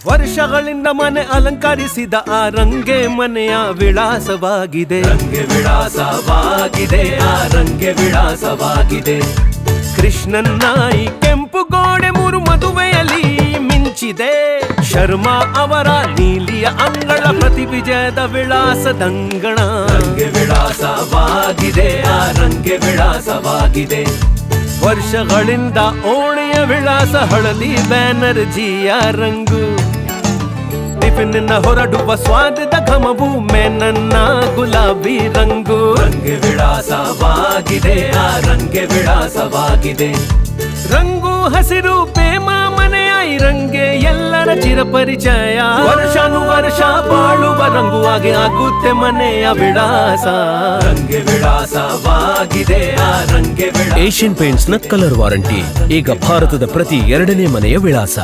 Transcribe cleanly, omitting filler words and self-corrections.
ವರ್ಷಗಳಿಂದ ಮನೆ ಅಲಂಕರಿಸಿದ ಆ ರಂಗೆ ಮನೆಯ ವಿಳಾಸವಾಗಿದೆ. ರಂಗೆ ವಿಳಾಸವಾಗಿದೆ, ಆ ರಂಗೆ ವಿಳಾಸವಾಗಿದೆ. ಕೃಷ್ಣನ್ನ ಈ ಕೆಂಪು ಗೋಡೆ ಮೂರು ಮದುವೆಯಲ್ಲಿ ಮಿಂಚಿದೆ. ಶರ್ಮಾ ಅವರ ನೀಲಿಯ ಅಂಗಳ ಪ್ರತಿ ವಿಜಯದ ವಿಳಾಸದಂಗಣ. ರಂಗೆ ವಿಳಾಸವಾಗಿದೆ, ಆ ರಂಗೆ ವಿಳಾಸವಾಗಿದೆ. ವರ್ಷಗಳಿಂದ ಓಣೆಯ ವಿಳಾಸ ಹಳದಿ ಬ್ಯಾನರ್ಜಿಯ ರಂಗು. ಟಿಫಿನ್ನ ಹೊರಡುವ ಸ್ವಾದದ ಘಮವು ಮೆನ್ನ ಗುಲಾಬಿ ರಂಗು. ರಂಗೆ ವಿಳಾಸವಾಗಿದೆ, ಆ ರಂಗೆ ವಿಳಾಸವಾಗಿದೆ. ರಂಗು ಹಸಿರು ಪ್ರೇಮ ಮನೆಯ ಈ ರಂಗೆ ಎಲ್ಲರ ಚಿರಪರಿಚಯ. ವರ್ಷಾನುವರ್ಷ ಬಾಳುವ ರಂಗು ಆಗಿ ಆಗುತ್ತೆ ಮನೆಯ ವಿಳಾಸ. ರಂಗೆ ವಿಳಾಸವಾಗಿದೆ, ಆ ರಂಗೆ ವಿಳಾಸ. ಏಷ್ಯನ್ ಪೇಂಟ್ಸ್ ನ ಕಲರ್ ವಾರಂಟಿ ಈಗ ಭಾರತದ ಪ್ರತಿ 2ನೇ ಮನೆಯ ವಿಳಾಸ.